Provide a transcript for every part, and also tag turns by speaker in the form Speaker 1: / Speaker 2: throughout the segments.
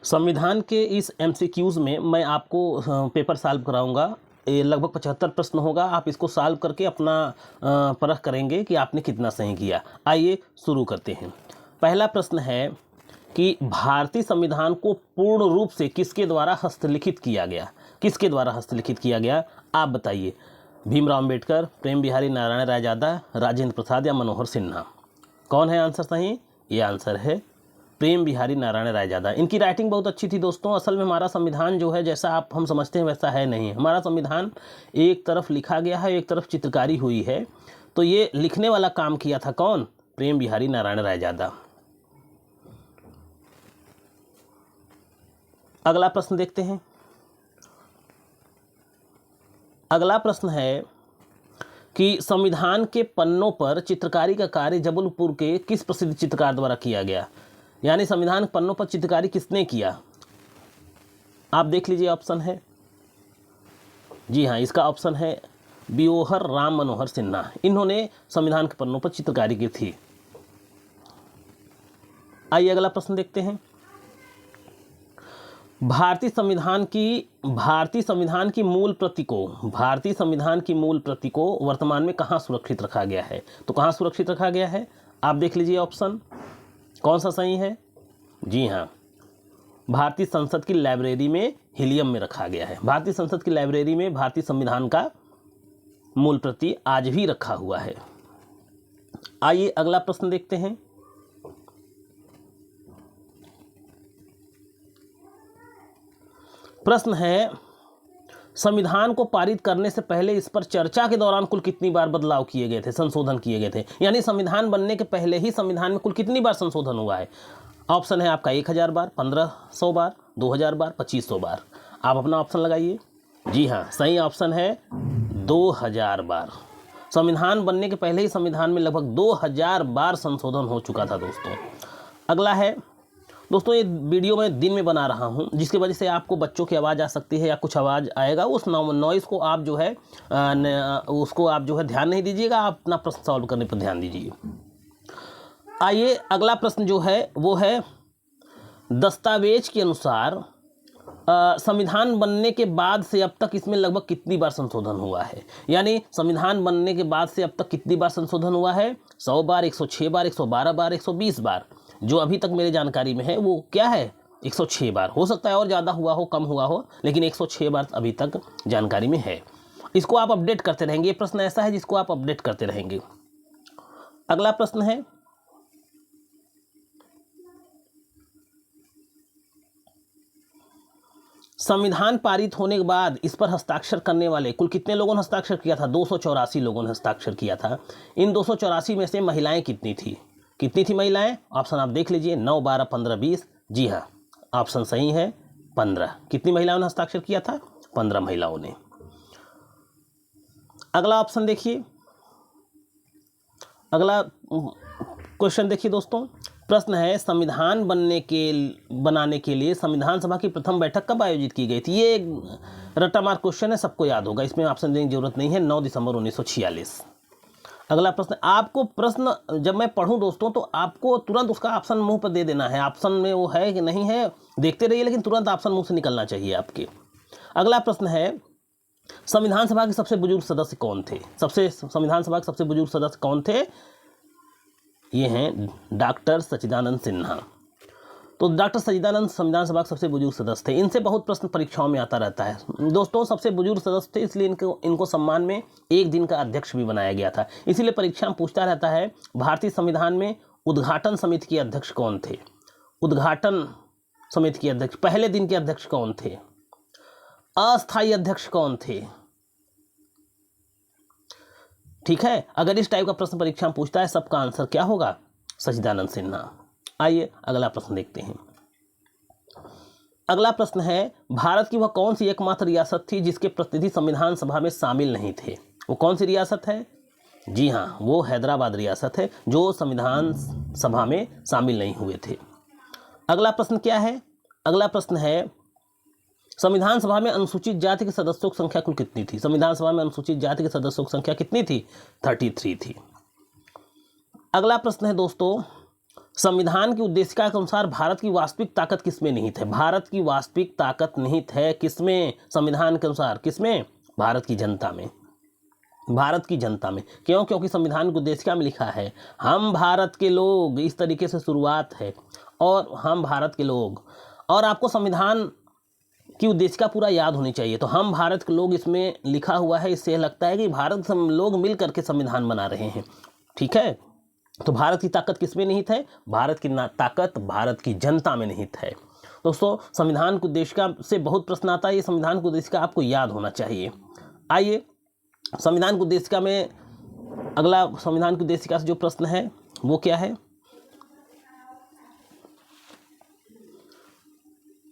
Speaker 1: संविधान के इस एमसीक्यूज़ में मैं आपको पेपर सॉल्व कराऊंगा। ये लगभग 75 प्रश्न होगा। आप इसको सॉल्व करके अपना परख करेंगे कि आपने कितना सही किया। आइए शुरू करते हैं। पहला प्रश्न है कि भारतीय संविधान को पूर्ण रूप से किसके द्वारा हस्तलिखित किया गया? किसके द्वारा हस्तलिखित किया गया आप बताइए। भीमराव अम्बेडकर, प्रेम बिहारी नारायण रायजादा, राजेंद्र प्रसाद या मनोहर सिन्हा? कौन है आंसर सही? ये आंसर है प्रेम बिहारी नारायण रायजादा। इनकी राइटिंग बहुत अच्छी थी दोस्तों। असल में हमारा संविधान जो है जैसा आप हम समझते हैं वैसा है नहीं। हमारा संविधान एक तरफ लिखा गया है, एक तरफ चित्रकारी हुई है। तो ये लिखने वाला काम किया था कौन? प्रेम बिहारी नारायण रायजादा। अगला प्रश्न देखते हैं। अगला प्रश्न है कि संविधान के पन्नों पर चित्रकारी का कार्य जबलपुर के किस प्रसिद्ध चित्रकार द्वारा किया गया? यानी संविधान पन्नों पर चित्रकारी किसने किया? आप देख लीजिए, ऑप्शन है। जी हाँ, इसका ऑप्शन है बिओहर राम मनोहर सिन्हा। इन्होंने संविधान के पन्नों पर चित्रकारी की थी। आइए अगला प्रश्न देखते हैं। भारतीय संविधान की मूल प्रति को वर्तमान में कहाँ सुरक्षित रखा गया है? तो कहाँ सुरक्षित रखा गया है आप देख लीजिए, ऑप्शन कौन सा सही है? जी हाँ, भारतीय संसद की लाइब्रेरी में हीलियम में रखा गया है। भारतीय संसद की लाइब्रेरी में भारतीय संविधान का मूल प्रति आज भी रखा हुआ है। आइए अगला प्रश्न देखते हैं। प्रश्न है संविधान को पारित करने से पहले इस पर चर्चा के दौरान कुल कितनी बार बदलाव किए गए थे, संशोधन किए गए थे? यानी संविधान बनने के पहले ही संविधान में कुल कितनी बार संशोधन हुआ है? ऑप्शन है आपका 1000 बार, 1500 बार, 2000 बार, 2500 बार। आप अपना ऑप्शन लगाइए। जी हाँ, सही ऑप्शन है 2000 बार। संविधान बनने के पहले ही संविधान में लगभग 2000 बार संशोधन हो चुका था दोस्तों। अगला है दोस्तों, ये वीडियो मैं दिन में बना रहा हूँ जिसकी वजह से आपको बच्चों की आवाज़ आ सकती है या कुछ आवाज़ आएगा। उस नॉइज़ को आप जो है ध्यान नहीं दीजिएगा। आप अपना प्रश्न सॉल्व करने पर ध्यान दीजिए। आइए अगला प्रश्न जो है वो है दस्तावेज के अनुसार संविधान बनने के बाद से अब तक इसमें लगभग कितनी बार संशोधन हुआ है? यानी संविधान बनने के बाद से अब तक कितनी बार संशोधन हुआ है? 100 बार, 106 बार, 112 बार, 120 बार। जो अभी तक मेरे जानकारी में है वो क्या है? 106 बार। हो सकता है और ज़्यादा हुआ हो, कम हुआ हो, लेकिन 106 बार अभी तक जानकारी में है। इसको आप अपडेट करते रहेंगे। ये प्रश्न ऐसा है जिसको आप अपडेट करते रहेंगे। अगला प्रश्न है संविधान पारित होने के बाद इस पर हस्ताक्षर करने वाले कुल कितने लोगों ने हस्ताक्षर किया था? 284 लोगों ने हस्ताक्षर किया था। इन 284 में से महिलाएं कितनी थी? कितनी थी महिलाएं? ऑप्शन आप देख लीजिए, 9, 12, 15, 20। जी हाँ, ऑप्शन सही है 15। कितनी महिलाओं ने हस्ताक्षर किया था? 15 महिलाओं ने। अगला ऑप्शन देखिए। अगला क्वेश्चन देखिए दोस्तों। प्रश्न है संविधान बनाने के लिए संविधान सभा की प्रथम बैठक कब आयोजित की गई थी? ये रट्टा मार क्वेश्चन है, सबको याद होगा, इसमें ऑप्शन देने की जरूरत नहीं है। 9 दिसंबर 1946। अगला प्रश्न, आपको प्रश्न जब मैं पढ़ूं दोस्तों तो आपको तुरंत उसका ऑप्शन मुंह पर दे देना है। ऑप्शन में वो है कि नहीं है देखते रहिए, लेकिन तुरंत ऑप्शन मुंह से निकलना चाहिए आपके। अगला प्रश्न है संविधान सभा के सबसे बुजुर्ग सदस्य कौन थे? संविधान सभा के सबसे बुजुर्ग सदस्य कौन थे? ये हैं डॉक्टर सच्चिदानंद सिन्हा। तो डॉक्टर सच्चिदानंद संविधान सभा के सबसे बुजुर्ग सदस्य थे। इनसे बहुत प्रश्न परीक्षाओं में आता रहता है दोस्तों। सबसे बुजुर्ग सदस्य थे इसलिए इनको सम्मान में एक दिन का अध्यक्ष भी बनाया गया था। इसीलिए परीक्षा में पूछता रहता है भारतीय संविधान में उद्घाटन समिति के अध्यक्ष कौन थे? उद्घाटन समिति के अध्यक्ष, पहले दिन के अध्यक्ष कौन थे? अस्थायी अध्यक्ष कौन थे? ठीक है, अगर इस टाइप का प्रश्न परीक्षा में पूछता है सबका आंसर क्या होगा? सच्चिदानंद सिन्हा। आइए अगला प्रश्न देखते हैं। अगला प्रश्न है भारत की वह कौन सी एकमात्र रियासत थी जिसके प्रतिनिधि संविधान सभा में शामिल नहीं थे? वो कौन सी रियासत है? जी हाँ, वो हैदराबाद रियासत है जो संविधान सभा में शामिल नहीं हुए थे। अगला प्रश्न क्या है? अगला प्रश्न है संविधान सभा में अनुसूचित जाति के सदस्यों की संख्या कुल कितनी थी? संविधान सभा में अनुसूचित जाति के सदस्यों की संख्या कितनी थी? 33 थी। अगला प्रश्न है दोस्तों संविधान की उद्देशिका के अनुसार भारत की वास्तविक ताकत किसमें निहित है? भारत की वास्तविक ताकत निहित है किसमें? संविधान के अनुसार किसमें? भारत की जनता में। भारत की जनता में। क्यों? क्योंकि संविधान की उद्देशिका में लिखा है हम भारत के लोग, इस तरीके से शुरुआत है, और हम भारत के लोग। और आपको संविधान की उद्देशिका पूरा याद होनी चाहिए। तो हम भारत के लोग इसमें लिखा हुआ है, इससे लगता है कि भारत लोग मिल करके संविधान बना रहे हैं। ठीक है, तो भारत की ताकत किसमें निहित है? भारत की ताकत भारत की जनता में निहित है। दोस्तों, संविधान की उद्देशिका से बहुत प्रश्न आता है, ये संविधान की उद्देशिका आपको याद होना चाहिए। आइए संविधान की उद्देशिका में अगला, संविधान की उद्देशिका से जो प्रश्न है वो क्या है?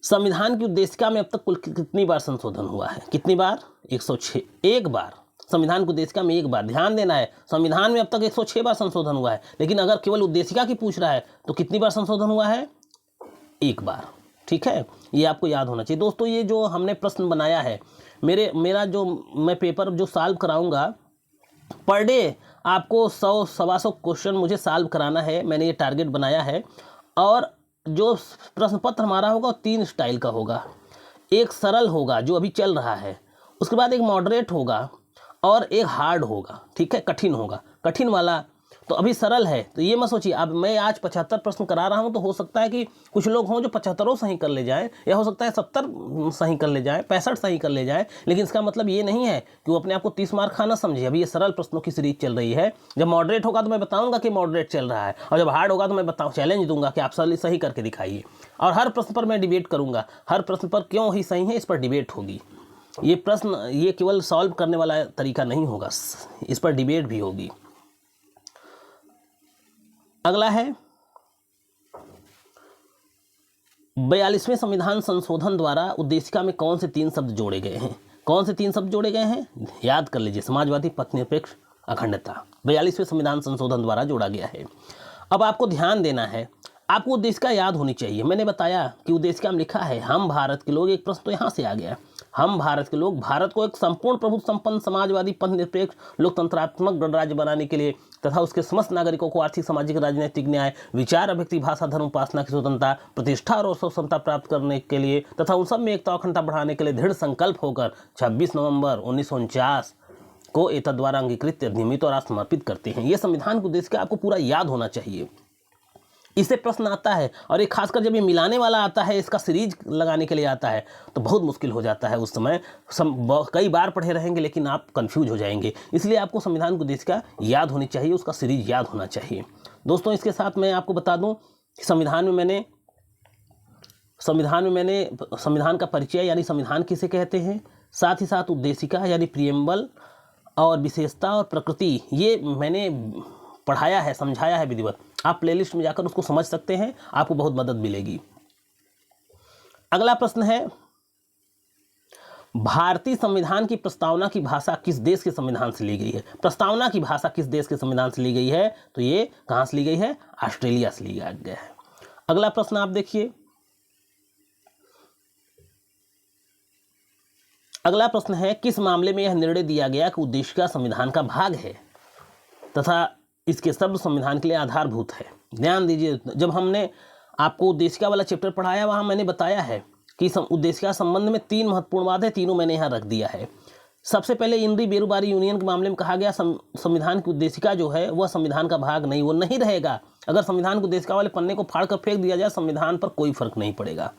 Speaker 1: संविधान की उद्देशिका में अब तक कुल कितनी बार संशोधन हुआ है? कितनी बार? 106। एक बार। संविधान की उद्देशिका में एक बार। ध्यान देना है, संविधान में अब तक 106 बार संशोधन हुआ है, लेकिन अगर केवल उद्देशिका की पूछ रहा है तो कितनी बार संशोधन हुआ है? एक बार। ठीक है, ये आपको याद होना चाहिए। दोस्तों, ये जो हमने प्रश्न बनाया है, मेरा जो मैं पेपर जो सॉल्व कराऊंगा, पर डे आपको 100-125 क्वेश्चन मुझे सॉल्व कराना है, मैंने ये टारगेट बनाया है। और जो प्रश्न पत्र हमारा होगा वो 3 स्टाइल का होगा। एक सरल होगा जो अभी चल रहा है, उसके बाद एक मॉडरेट होगा, और एक हार्ड होगा। ठीक है, कठिन होगा। कठिन वाला तो अभी सरल है, तो ये मत सोचिए। अब मैं आज 75 प्रश्न करा रहा हूँ, तो हो सकता है कि कुछ लोग हों जो 75 सही कर ले जाएं, या हो सकता है 70 सही कर ले जाएं, 65 सही कर ले जाएं, लेकिन इसका मतलब ये नहीं है कि वो अपने आप को 30 मार्क खाना समझे। अभी ये सरल प्रश्नों की सीरीज चल रही है। जब मॉडरेट होगा तो मैं बताऊंगा कि मॉडरेट चल रहा है, और जब हार्ड होगा तो मैं चैलेंज दूंगा कि आप सही करके दिखाइए। और हर प्रश्न पर मैं डिबेट करूंगा, हर प्रश्न पर क्यों ही सही है इस पर डिबेट होगी। ये प्रश्न, ये केवल सॉल्व करने वाला तरीका नहीं होगा, इस पर डिबेट भी होगी। अगला है 42वें संविधान संशोधन द्वारा उद्देशिका में कौन से 3 शब्द जोड़े गए हैं? कौन से 3 शब्द जोड़े गए हैं? याद कर लीजिए। समाजवादी, पथनिरपेक्ष, अखंडता 42वें संविधान संशोधन द्वारा जोड़ा गया है। अब आपको ध्यान देना है, आपको उद्देशिका याद होनी चाहिए। मैंने बताया कि उद्देशिका में लिखा है हम भारत के लोग, एक प्रश्न तो यहाँ से आ गया। हम भारत के लोग भारत को एक संपूर्ण प्रभुत्व संपन्न समाजवादी पथनिरपेक्ष लोकतंत्रात्मक गणराज्य बनाने के लिए तथा उसके समस्त नागरिकों को आर्थिक, सामाजिक, राजनीतिक न्याय, विचार अभिव्यक्ति, भाषा, धर्म, उपासना की स्वतंत्रता, प्रतिष्ठा और स्वतंत्रता प्राप्त करने के लिए तथा उन सब में एकता और अखंडता बढ़ाने के लिए दृढ़ संकल्प होकर 26 नवंबर 1949 को एतद् द्वारा अंगीकृत, नियमित और समर्पित करते हैं। ये संविधान के उद्देश्य का आपको पूरा याद होना चाहिए। इससे प्रश्न आता है, और ये खासकर जब ये मिलाने वाला आता है, इसका सीरीज लगाने के लिए आता है, तो बहुत मुश्किल हो जाता है। उस समय कई बार पढ़े रहेंगे लेकिन आप कंफ्यूज हो जाएंगे। इसलिए आपको संविधान की उद्देशिका याद होनी चाहिए, उसका सीरीज याद होना चाहिए। दोस्तों, इसके साथ मैं आपको बता दूं कि संविधान में संविधान का परिचय यानी संविधान किसे कहते हैं, साथ ही साथ उद्देशिका यानी प्रिएम्बल, और विशेषता और प्रकृति, ये मैंने पढ़ाया है, समझाया है विधिवत। आप प्लेलिस्ट में जाकर उसको समझ सकते हैं, आपको बहुत मदद मिलेगी। अगला प्रश्न है, भारतीय संविधान की प्रस्तावना की भाषा किस देश के संविधान से ली गई है? प्रस्तावना की भाषा किस देश के संविधान से ली गई है? तो ये कहां से ली गई है? ऑस्ट्रेलिया से ली गई है। अगला प्रश्न आप देखिए, अगला प्रश्न है, किस मामले में यह निर्णय दिया गया कि उद्देशिका संविधान का भाग है तथा इसके शब्द संविधान के लिए आधारभूत है? ध्यान दीजिए, जब हमने आपको उद्देशिका वाला चैप्टर पढ़ाया, वहां मैंने बताया है कि उद्देशिका संबंध में 3 महत्वपूर्ण बात है, तीनों मैंने यहाँ रख दिया है। सबसे पहले इंद्री बेरुबारी यूनियन के मामले में कहा गया संविधान की उद्देशिका जो है वह संविधान का भाग नहीं, वो नहीं रहेगा। अगर संविधान की उद्देशिका वाले पन्ने को फाड़ कर फेंक दिया जाए, संविधान पर कोई फर्क नहीं पड़ेगा।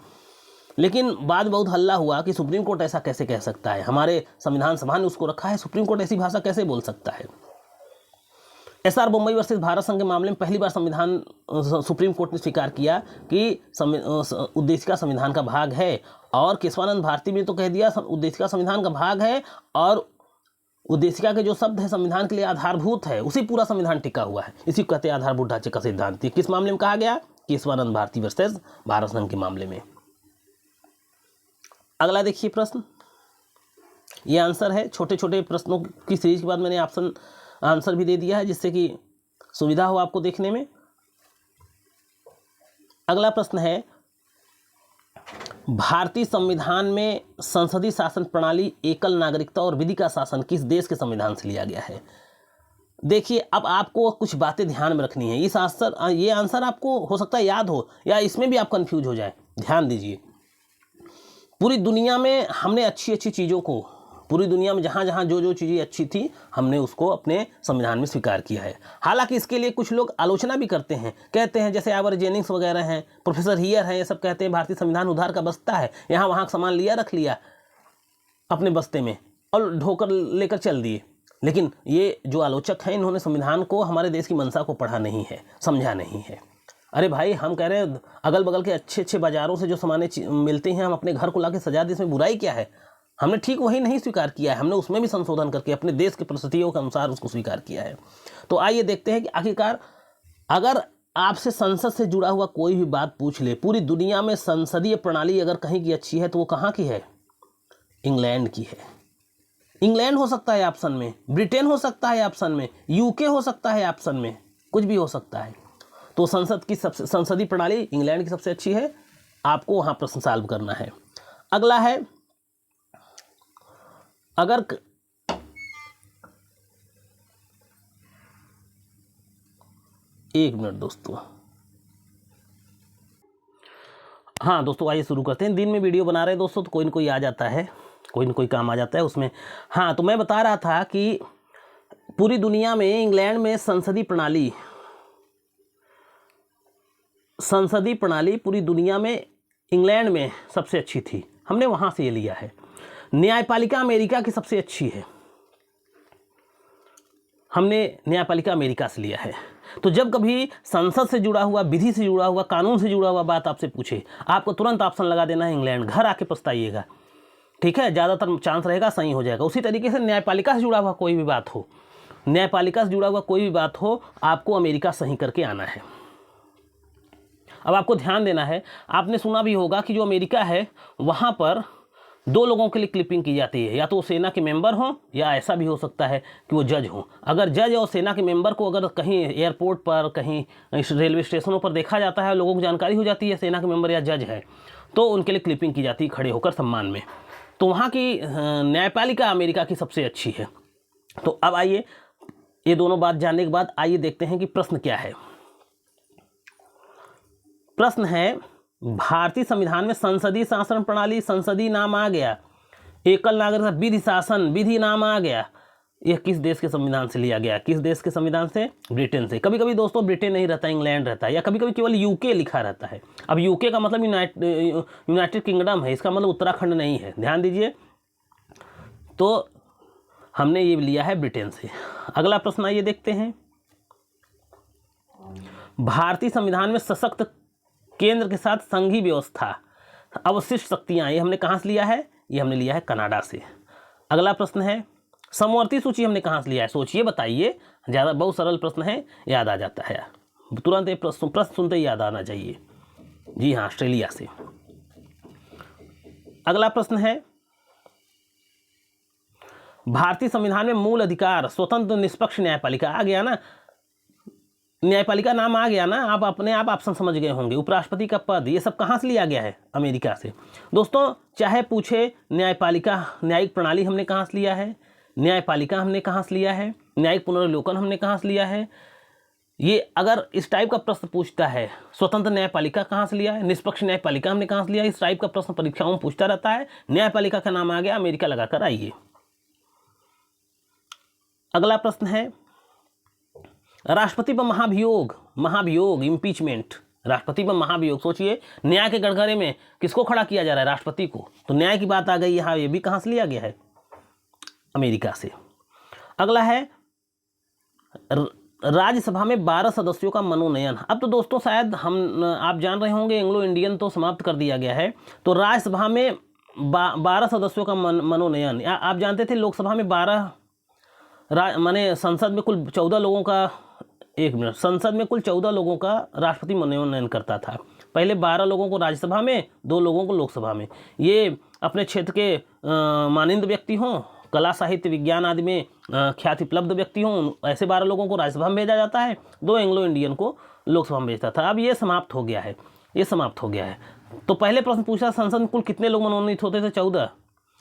Speaker 1: लेकिन बाद बहुत हल्ला हुआ कि सुप्रीम कोर्ट ऐसा कैसे कह सकता है, हमारे संविधान सभा ने उसको रखा है, सुप्रीम कोर्ट ऐसी भाषा कैसे बोल सकता है। एसआर बम्बई वर्सेस भारत संघ के मामले में पहली बार सुप्रीम कोर्ट ने स्वीकार किया कि उद्देशिका संविधान का भाग है, और केशवानंद भारती ने तो कह दिया उद्देशिका संविधान का भाग है, और उद्देशिका के जो शब्द है संविधान के लिए आधारभूत है, उसी पूरा संविधान टिका हुआ है। इसी को कहते हैं आधारभूत ढांचे का सिद्धांत। किस मामले में कहा गया? केशवानंद भारती वर्सेस भारत संघ के मामले में। अगला देखिए प्रश्न, ये आंसर है। छोटे छोटे प्रश्नों की सीरीज के बाद मैंने आंसर भी दे दिया है, जिससे कि सुविधा हो आपको देखने में। अगला प्रश्न है, भारतीय संविधान में संसदीय शासन प्रणाली, एकल नागरिकता और विधि का शासन किस देश के संविधान से लिया गया है? देखिए, अब आपको कुछ बातें ध्यान में रखनी है। ये आंसर आपको हो सकता है याद हो या इसमें भी आप कंफ्यूज हो जाए। ध्यान दीजिए, पूरी दुनिया में हमने अच्छी चीज़ों को, पूरी दुनिया में जहाँ जहाँ जो चीज़ें अच्छी थी हमने उसको अपने संविधान में स्वीकार किया है। हालांकि इसके लिए कुछ लोग आलोचना भी करते हैं, कहते हैं, जैसे आवर जेनिंग्स वगैरह हैं, प्रोफेसर हियर हैं, ये सब कहते हैं भारतीय संविधान उधार का बस्ता है, यहाँ वहाँ सामान लिया रख लिया अपने बस्ते में और ढोकर लेकर चल दिए। लेकिन ये जो आलोचक हैं इन्होंने संविधान को, हमारे देश की मंशा को पढ़ा नहीं है, समझा नहीं है। अरे भाई, हम कह रहे हैं अगल बगल के अच्छे बाज़ारों से जो सामान मिलते हैं हम अपने घर को लाके सजा दें, इसमें बुराई क्या है? हमने ठीक वही नहीं स्वीकार किया है, हमने उसमें भी संशोधन करके अपने देश की परिस्थितियों के अनुसार उसको स्वीकार किया है। तो आइए देखते हैं कि आखिरकार अगर आपसे संसद से जुड़ा हुआ कोई भी बात पूछ ले, पूरी दुनिया में संसदीय प्रणाली अगर कहीं की अच्छी है तो वो कहाँ की है? इंग्लैंड की है। इंग्लैंड हो सकता है ऑप्शन में, ब्रिटेन हो सकता है ऑप्शन में, यूके हो सकता है ऑप्शन में, कुछ भी हो सकता है। तो संसदीय प्रणाली इंग्लैंड की सबसे अच्छी है। आपको वहाँ प्रश्न सॉल्व करना है। अगला है, अगर एक मिनट दोस्तों, हाँ दोस्तों, आइए शुरू करते हैं। दिन में वीडियो बना रहे हैं दोस्तों तो कोई न कोई आ जाता है, कोई न कोई काम आ जाता है उसमें। हाँ, तो मैं बता रहा था कि पूरी दुनिया में इंग्लैंड में संसदीय प्रणाली पूरी दुनिया में इंग्लैंड में सबसे अच्छी थी, हमने वहाँ से ये लिया है। न्यायपालिका अमेरिका की सबसे अच्छी है, हमने न्यायपालिका अमेरिका से लिया है। तो जब कभी संसद से जुड़ा हुआ, विधि से जुड़ा हुआ, कानून से जुड़ा हुआ बात आपसे पूछे, आपको तुरंत ऑप्शन लगा देना है इंग्लैंड, घर आके पछताइएगा, ठीक है? ज़्यादातर चांस रहेगा सही हो जाएगा। उसी तरीके से न्यायपालिका से जुड़ा हुआ कोई भी बात हो, न्यायपालिका से जुड़ा हुआ कोई भी बात हो, आपको अमेरिका सही करके आना है। अब आपको ध्यान देना है, आपने सुना भी होगा कि जो अमेरिका है वहाँ पर 2 लोगों के लिए क्लिपिंग की जाती है, या तो वो सेना के मेंबर हों या ऐसा भी हो सकता है कि वो जज हों। अगर जज और सेना के मेंबर को अगर कहीं एयरपोर्ट पर, कहीं रेलवे स्टेशनों पर देखा जाता है, लोगों को जानकारी हो जाती है सेना के मेंबर या जज है, तो उनके लिए क्लिपिंग की जाती है खड़े होकर सम्मान में। तो वहाँ की न्यायपालिका अमेरिका की सबसे अच्छी है। तो अब आइए, ये दोनों बात जानने के बाद आइए देखते हैं कि प्रश्न क्या है। प्रश्न है, भारतीय संविधान में संसदीय शासन प्रणाली, संसदीय नाम आ गया, एकल नागरिकता, विधि शासन, विधि नाम आ गया, यह किस देश के संविधान से लिया गया? किस देश के संविधान से? ब्रिटेन से। कभी कभी दोस्तों ब्रिटेन नहीं रहता, इंग्लैंड रहता है, या कभी कभी केवल यूके लिखा रहता है। अब यूके का मतलब यूनाइटेड किंगडम है, इसका मतलब उत्तराखंड नहीं है, ध्यान दीजिए। तो हमने ये लिया है ब्रिटेन से। अगला प्रश्न आइए देखते हैं। भारतीय संविधान में सशक्त केंद्र के साथ संघीय व्यवस्था, अवशिष्ट शक्तियां, ये हमने कहाँ से लिया है? ये हमने लिया है कनाडा से। अगला प्रश्न है, समवर्ती सूची हमने कहाँ से लिया है? सोचिए, बताइए। ज़्यादा बहुत सरल प्रश्न है, याद आ जाता है तुरंत, ये प्रश्न सुनते ही याद आना चाहिए। जी हाँ, ऑस्ट्रेलिया से। अगला प्रश्न है, भारतीय संविधान में मूल अधिकार, स्वतंत्र निष्पक्ष न्यायपालिका, आ गया ना, न्यायपालिका नाम आ गया ना, आप अपने आप ऑप्शन समझ गए होंगे। उपराष्ट्रपति का पद, ये सब कहाँ से लिया गया है? अमेरिका से। दोस्तों चाहे पूछे न्यायपालिका, न्यायिक प्रणाली हमने कहाँ से लिया है, न्यायपालिका हमने कहाँ से लिया है, न्यायिक पुनर्विलोकन हमने कहाँ से लिया है, ये अगर इस टाइप का प्रश्न पूछता है, स्वतंत्र न्यायपालिका कहाँ से लिया है, निष्पक्ष न्यायपालिका हमने कहाँ से लिया है, इस टाइप का प्रश्न परीक्षाओं में पूछता रहता है। न्यायपालिका का नाम आ गया, अमेरिका लगाकर आइए। अगला प्रश्न है, राष्ट्रपति पर महाभियोग इम्पीचमेंट, राष्ट्रपति पर महाभियोग। सोचिए, न्याय के कटघरे में किसको खड़ा किया जा रहा है? राष्ट्रपति को। तो न्याय की बात आ गई यहाँ, ये भी कहाँ से लिया गया है? अमेरिका से। अगला है, राज्यसभा में 12 सदस्यों का मनोनयन। अब तो दोस्तों शायद आप जान रहे होंगे, एंग्लो इंडियन तो समाप्त कर दिया गया है। तो राज्यसभा में 12 सदस्यों का मनोनयन। आप जानते थे लोकसभा में 12, माने संसद में कुल 14 लोगों का, एक मिनट, संसद में कुल 14 लोगों का राष्ट्रपति मनोनयन करता था। पहले 12 लोगों को राज्यसभा में, 2 लोगों को लोकसभा में। ये अपने क्षेत्र के मानिंद व्यक्ति हों, कला साहित्य विज्ञान आदि में ख्याति उपलब्ध व्यक्ति हों, ऐसे 12 लोगों को राज्यसभा में भेजा जाता है, 2 एंग्लो इंडियन को लोकसभा में भेजता था। अब ये समाप्त हो गया है, ये समाप्त हो गया है। तो पहले प्रश्न पूछा संसद में कुल कितने लोग मनोनीत होते थे? 14।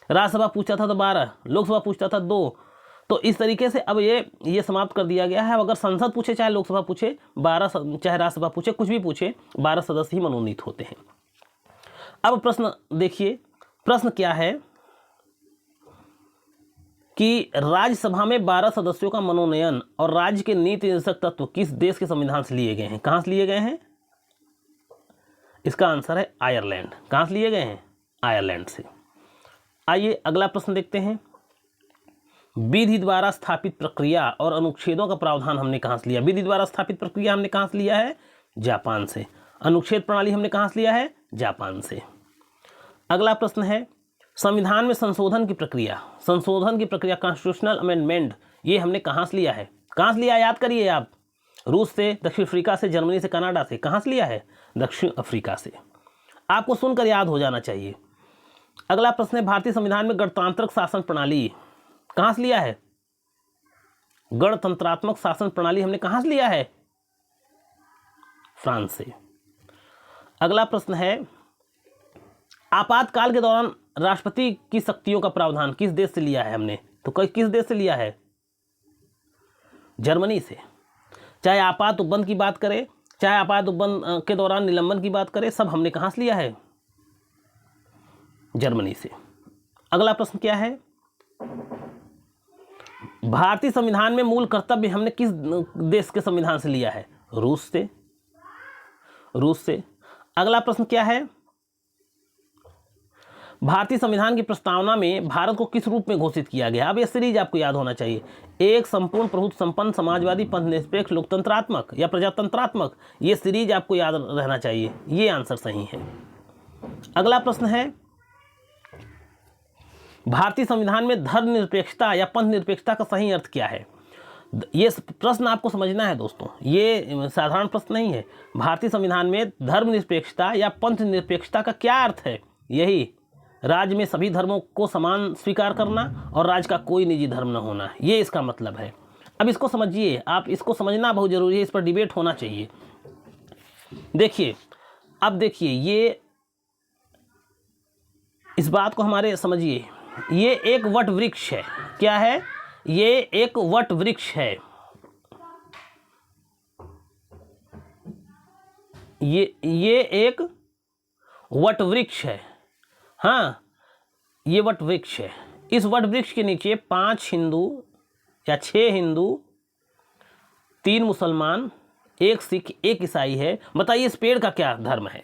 Speaker 1: राज्यसभा पूछता था तो 12, लोकसभा पूछता था 2। तो इस तरीके से अब ये समाप्त कर दिया गया है। अगर संसद पूछे, चाहे लोकसभा पूछे, 12 चाहे राज्यसभा पूछे, कुछ भी पूछे, 12 सदस्य ही मनोनीत होते हैं। अब प्रश्न देखिए, प्रश्न क्या है कि राज्यसभा में 12 सदस्यों का मनोनयन और राज्य के नीति निर्देशक तत्व किस देश के संविधान से लिए गए हैं? कहाँ से लिए गए हैं? इसका आंसर है आयरलैंड। कहाँ से लिए गए हैं? आयरलैंड से। आइए अगला प्रश्न देखते हैं। विधि द्वारा स्थापित प्रक्रिया और अनुच्छेदों का प्रावधान हमने कहाँ से लिया? विधि द्वारा स्थापित प्रक्रिया हमने कहाँ से लिया है? जापान से। अनुच्छेद प्रणाली हमने कहाँ से लिया है? जापान से। अगला प्रश्न है, संविधान में संशोधन की प्रक्रिया, कॉन्स्टिट्यूशनल अमेंडमेंट, ये हमने कहाँ से लिया है? कहाँ से लिया? याद करिए आप। रूस से, दक्षिण अफ्रीका से, जर्मनी से, कनाडा से। कहाँ से लिया है? दक्षिण अफ्रीका से। आपको सुनकर याद हो जाना चाहिए। अगला प्रश्न है, भारतीय संविधान में गणतांत्रिक शासन प्रणाली कहाँ से लिया है? गणतंत्रात्मक शासन प्रणाली हमने कहाँ से लिया है? फ्रांस से। अगला प्रश्न है, आपातकाल के दौरान राष्ट्रपति की शक्तियों का प्रावधान किस देश से लिया है हमने? तो किस देश से लिया है? जर्मनी से। चाहे आपात उपबंध की बात करें, चाहे आपात उपबंध के दौरान निलंबन की बात करें, सब हमने कहाँ से लिया है? जर्मनी से। अगला प्रश्न क्या है, भारतीय संविधान में मूल कर्तव्य हमने किस देश के संविधान से लिया है? रूस से। अगला प्रश्न क्या है, भारतीय संविधान की प्रस्तावना में भारत को किस रूप में घोषित किया गया? अब यह सीरीज आपको याद होना चाहिए। एक, संपूर्ण प्रभुत्व संपन्न, समाजवादी, पंथनिरपेक्ष, लोकतंत्रात्मक या प्रजातंत्रात्मक। ये सीरीज आपको याद रहना चाहिए। ये आंसर सही है। अगला प्रश्न है, भारतीय संविधान में धर्मनिरपेक्षता या पंथनिरपेक्षता का सही अर्थ क्या है? ये प्रश्न आपको समझना है दोस्तों, ये साधारण प्रश्न नहीं है। भारतीय संविधान में धर्मनिरपेक्षता या पंथनिरपेक्षता का क्या अर्थ है? यही, राज्य में सभी धर्मों को समान स्वीकार करना और राज्य का कोई निजी धर्म न होना, ये इसका मतलब है। अब इसको समझिए, आप इसको समझना बहुत जरूरी है, इस पर डिबेट होना चाहिए। देखिए, अब देखिए, ये इस बात को हमारे समझिए, ये एक वट वृक्ष है। क्या है? ये एक वट वृक्ष है। ये एक वट वृक्ष है। हाँ, ये वट वृक्ष है। इस वट वृक्ष के नीचे 5 हिंदू या 6 हिंदू, 3 मुसलमान, 1 सिख, 1 ईसाई है। बताइए इस पेड़ का क्या धर्म है?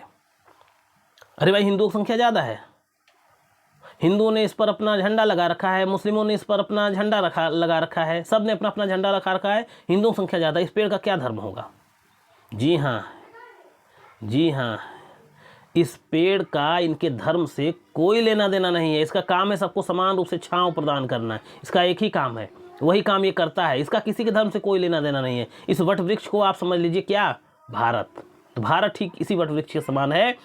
Speaker 1: अरे भाई, हिंदुओं की संख्या ज़्यादा है, हिंदुओं ने इस पर अपना झंडा लगा रखा है, मुस्लिमों ने इस पर अपना झंडा लगा रखा है, सब ने अपना अपना झंडा रखा रखा है, हिंदुओं की संख्या ज़्यादा, इस पेड़ का क्या धर्म होगा? जी हाँ, इस पेड़ का इनके धर्म से कोई लेना देना नहीं है। इसका काम है सबको समान रूप से छांव प्रदान करना है। इसका एक ही काम है, वही काम ये करता है। इसका किसी के धर्म से कोई लेना देना नहीं है। इस वट वृक्ष को आप समझ लीजिए क्या? भारत। तो भारत ठीक इसी वट वृक्ष के समान है,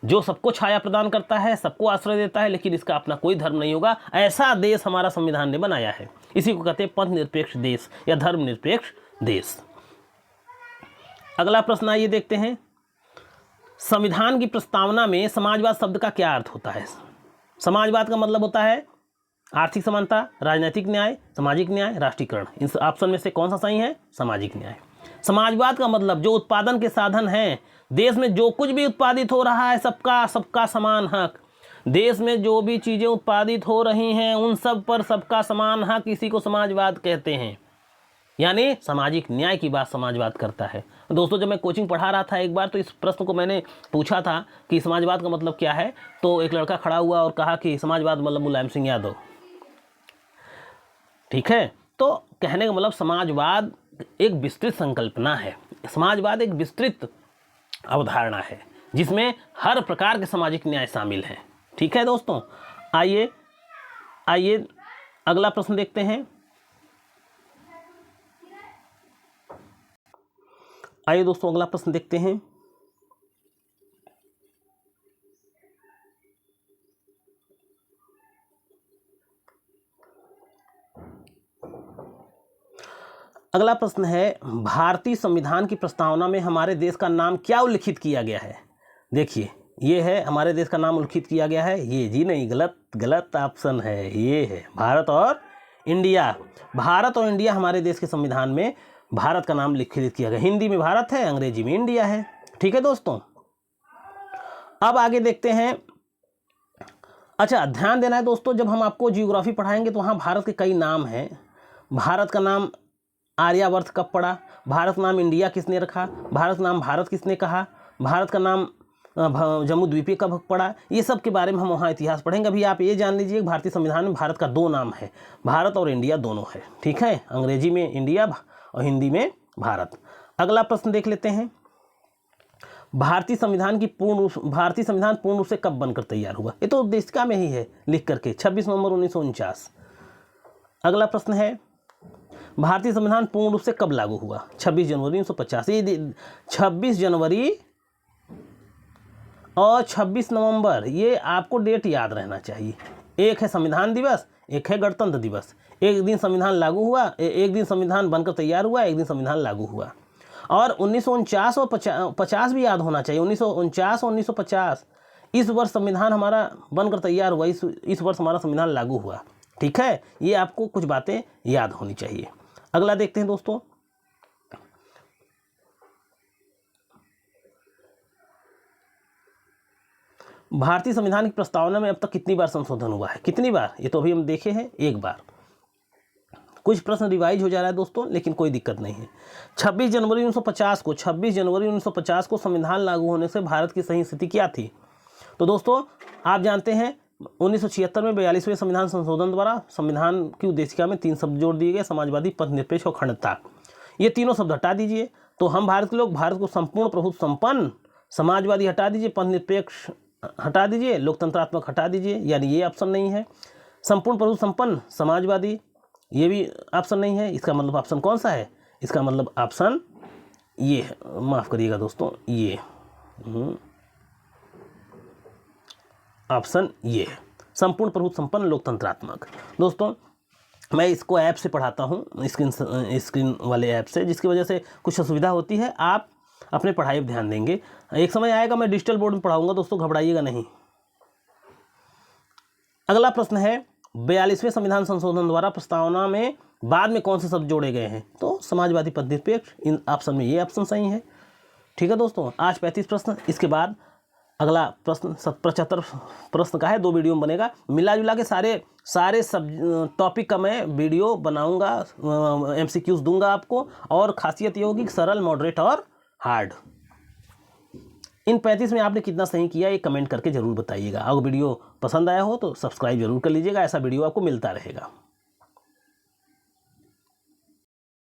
Speaker 1: जो सबको छाया प्रदान करता है, सबको आश्रय देता है, लेकिन इसका अपना कोई धर्म नहीं होगा। ऐसा देश हमारा संविधान ने बनाया है। इसी को कहते हैं पंथ निरपेक्ष देश या धर्मनिरपेक्ष देश। अगला प्रश्न आइए देखते हैं, संविधान की प्रस्तावना में समाजवाद शब्द का क्या अर्थ होता है? समाजवाद का मतलब होता है आर्थिक समानता, राजनीतिक न्याय, सामाजिक न्याय, राष्ट्रीयकरण। इन ऑप्शन में से कौन सा सही है? सामाजिक न्याय। समाजवाद का मतलब जो उत्पादन के साधन हैं, देश में जो कुछ भी उत्पादित हो रहा है, सबका समान हक। देश में जो भी चीज़ें उत्पादित हो रही हैं, उन सब पर सबका समान हक, इसी को समाजवाद कहते हैं। यानी सामाजिक न्याय की बात समाजवाद करता है। दोस्तों, जब मैं कोचिंग पढ़ा रहा था एक बार, तो इस प्रश्न को मैंने पूछा था कि समाजवाद का मतलब क्या है, तो एक लड़का खड़ा हुआ और कहा कि समाजवाद मतलब मुलायम सिंह यादव। ठीक है, तो कहने का मतलब समाजवाद एक विस्तृत संकल्पना है, समाजवाद एक विस्तृत अवधारणा है जिसमें हर प्रकार के सामाजिक न्याय शामिल हैं। ठीक है दोस्तों, आइए अगला प्रश्न देखते हैं। आइए दोस्तों, अगला प्रश्न देखते हैं। अगला प्रश्न है, भारतीय संविधान की प्रस्तावना में हमारे देश का नाम क्या उल्लिखित किया गया है? देखिए, ये है हमारे देश का नाम उल्लिखित किया गया है। ये जी नहीं, गलत ऑप्शन है। ये है भारत और इंडिया, भारत और इंडिया हमारे देश के संविधान में भारत का नाम लिखित किया गया। हिंदी में भारत है, अंग्रेजी में इंडिया है। ठीक है दोस्तों, अब आगे देखते हैं। अच्छा, ध्यान देना है दोस्तों, जब हम आपको जियोग्राफी पढ़ाएंगे तो वहाँ भारत के कई नाम हैं। भारत का नाम आर्यावर्त कब पड़ा, भारत नाम इंडिया किसने रखा, भारत नाम भारत किसने कहा, भारत का नाम जम्मू द्वीपीय कब पड़ा, ये सब के बारे में हम वहाँ इतिहास पढ़ेंगे। अभी आप ये जान लीजिए भारतीय संविधान में भारत का 2 नाम है, भारत और इंडिया दोनों है। ठीक है, अंग्रेजी में इंडिया और हिंदी में भारत। अगला प्रश्न देख लेते हैं। भारतीय संविधान पूर्ण रूप से कब बनकर तैयार हुआ? ये तो उद्देशिका में ही है लिख करके, 26 नवंबर 1949। अगला प्रश्न है, भारतीय संविधान पूर्ण रूप से कब लागू हुआ? 26 जनवरी 1950। ये 26 जनवरी और 26 नवंबर, ये आपको डेट याद रहना चाहिए। एक है संविधान दिवस, एक है गणतंत्र दिवस। एक दिन संविधान लागू हुआ, एक दिन संविधान बनकर तैयार हुआ, एक दिन संविधान लागू हुआ। और 1949 और 50 भी याद होना चाहिए। 1949 और 1950 इस वर्ष संविधान हमारा बनकर तैयार हुआ, इस वर्ष हमारा संविधान लागू हुआ। ठीक है, ये आपको कुछ बातें याद होनी चाहिए। अगला देखते हैं दोस्तों। भारतीय संविधान की प्रस्तावना में अब तक कितनी बार संशोधन हुआ है? कितनी बार? ये तो अभी हम देखे हैं, एक बार। कुछ प्रश्न रिवाइज हो जा रहा है दोस्तों, लेकिन कोई दिक्कत नहीं है। 26 जनवरी 1950 को संविधान लागू होने से भारत की सही स्थिति क्या थी? तो दोस्तों आप जानते हैं 1976 में 42वें संविधान संशोधन द्वारा संविधान की उद्देशिका में 3 शब्द जोड़ दिए गए, समाजवादी, पथनिरपेक्ष और अखंडता। ये तीनों शब्द हटा दीजिए तो हम भारत के लोग भारत को संपूर्ण प्रभुत्व संपन्न, समाजवादी हटा दीजिए, पथनिरपेक्ष हटा दीजिए, लोकतंत्रात्मक हटा दीजिए, यानी ये ऑप्शन नहीं है। संपूर्ण प्रभुत्व संपन्न, समाजवादी, ये भी ऑप्शन नहीं है। इसका मतलब ऑप्शन कौन सा है? इसका मतलब ऑप्शन ये है, माफ़ करिएगा दोस्तों, ये ऑप्शन ये है, संपूर्ण प्रभुत्व संपन्न, लोकतंत्रात्मक। दोस्तों मैं इसको ऐप से पढ़ाता हूँ, स्क्रीन वाले ऐप से, जिसकी वजह से कुछ असुविधा होती है। आप अपने पढ़ाई पर ध्यान देंगे। एक समय आएगा मैं डिजिटल बोर्ड में पढ़ाऊंगा दोस्तों, घबराइएगा नहीं। अगला प्रश्न है, 42वें संविधान संशोधन द्वारा प्रस्तावना में बाद में कौन से शब्द जोड़े गए हैं? तो समाजवादी, पथनिरपेक्ष, इन ऑप्शन में ये ऑप्शन सही है। ठीक है दोस्तों, आज 35 प्रश्न, इसके बाद अगला प्रश्न 75 प्रश्न का है, 2 वीडियो में बनेगा। मिला जुला के सारे सब टॉपिक का मैं वीडियो बनाऊंगा, MCQs दूंगा आपको। और खासियत ये होगी सरल, मॉडरेट और हार्ड। इन 35 में आपने कितना सही किया ये कमेंट करके ज़रूर बताइएगा। अगर वीडियो पसंद आया हो तो सब्सक्राइब जरूर कर लीजिएगा, ऐसा वीडियो आपको मिलता रहेगा।